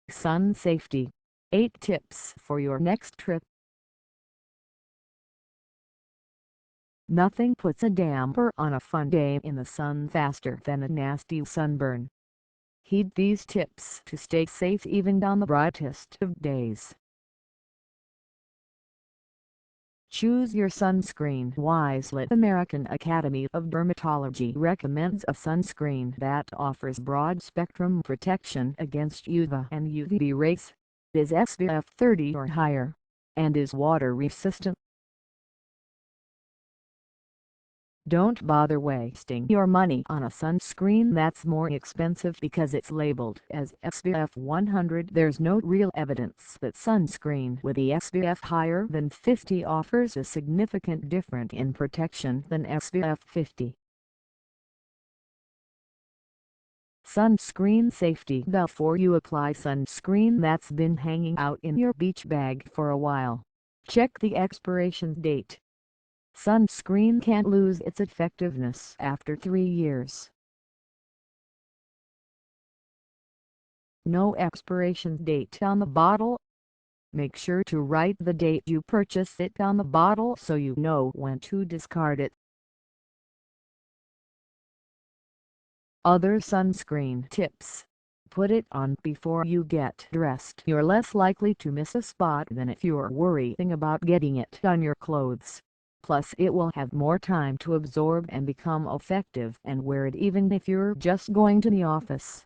Sun Safety. 8 Tips for Your Next Trip. Nothing puts a damper on a fun day in the sun faster than a nasty sunburn. Heed these tips to stay safe even on the brightest of days. Choose your sunscreen wisely. The American Academy of Dermatology recommends a sunscreen that offers broad-spectrum protection against UVA and UVB rays, is SPF 30 or higher, and is water-resistant. Don't bother wasting your money on a sunscreen that's more expensive because it's labeled as SPF 100. There's no real evidence that sunscreen with the SPF higher than 50 offers a significant difference in protection than SPF 50. Sunscreen safety. Before you apply sunscreen that's been hanging out in your beach bag for a while, check the expiration date. Sunscreen can't lose its effectiveness after 3 years. No expiration date on the bottle. Make sure to write the date you purchased it on the bottle so you know when to discard it. Other sunscreen tips. Put it on before you get dressed. You're less likely to miss a spot than if you're worrying about getting it on your clothes. Plus it will have more time to absorb and become effective, and wear it even if you're just going to the office.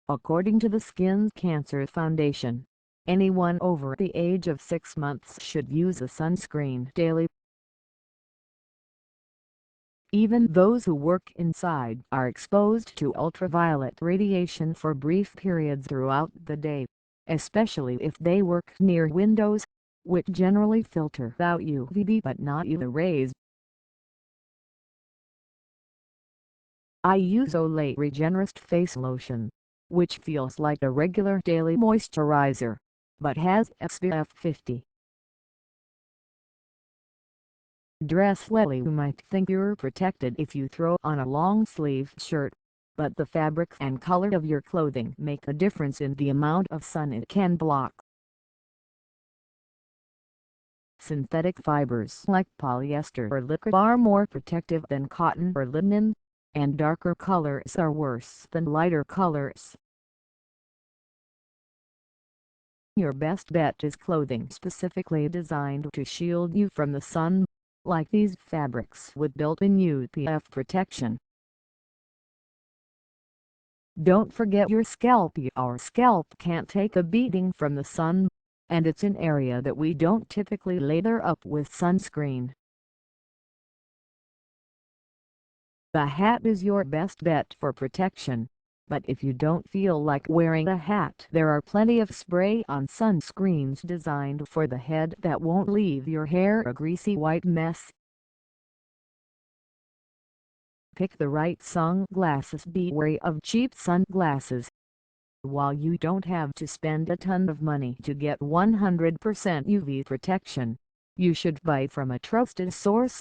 According to the Skin Cancer Foundation, anyone over the age of 6 months should use a sunscreen daily. Even those who work inside are exposed to ultraviolet radiation for brief periods throughout the day, especially if they work near windows, which generally filter out UVB but not UVA rays. I use Olay Regenerist face lotion, which feels like a regular daily moisturizer, but has SPF 50. Dress well. You might think you're protected if you throw on a long-sleeve shirt, but the fabric and color of your clothing make a difference in the amount of sun it can block. Synthetic fibers like polyester or lycra are more protective than cotton or linen, and darker colors are worse than lighter colors. Your best bet is clothing specifically designed to shield you from the sun, like these fabrics with built-in UPF protection. Don't forget your scalp. Our scalp can't take a beating from the sun, and it's an area that we don't typically lather up with sunscreen. A hat is your best bet for protection, but if you don't feel like wearing a hat, there are plenty of spray-on sunscreens designed for the head that won't leave your hair a greasy white mess. Pick the right sunglasses. Be wary of cheap sunglasses. While you don't have to spend a ton of money to get 100% UV protection, you should buy from a trusted source.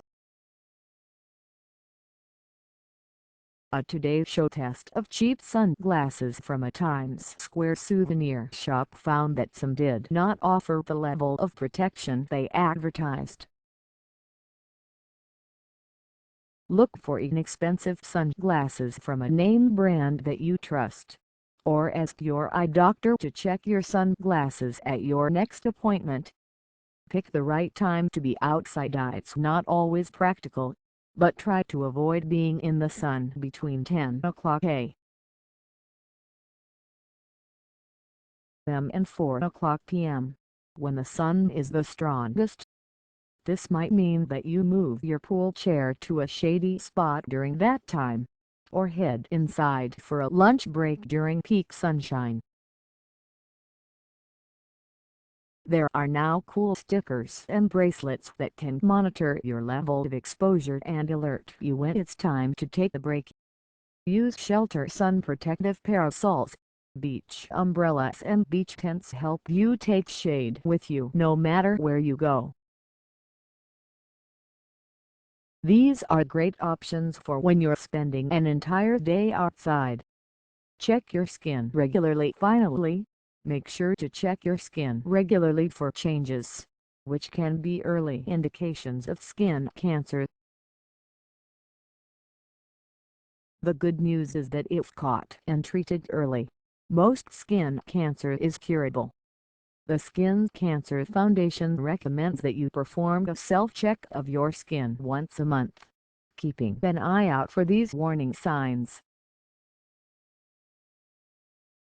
A Today Show test of cheap sunglasses from a Times Square souvenir shop found that some did not offer the level of protection they advertised. Look for inexpensive sunglasses from a name brand that you trust, or ask your eye doctor to check your sunglasses at your next appointment. Pick the right time to be outside. It's not always practical, but try to avoid being in the sun between 10 o'clock a.m. and 4 o'clock p.m., when the sun is the strongest. This might mean that you move your pool chair to a shady spot during that time, or head inside for a lunch break during peak sunshine. There are now cool stickers and bracelets that can monitor your level of exposure and alert you when it's time to take a break. Use shelterSun-protective parasols. Beach umbrellas and beach tents help you take shade with you no matter where you go. These are great options for when you're spending an entire day outside. Check your skin regularly. Finally, make sure to check your skin regularly for changes, which can be early indications of skin cancer. The good news is that if caught and treated early, most skin cancer is curable. The Skin Cancer Foundation recommends that you perform a self-check of your skin once a month, keeping an eye out for these warning signs.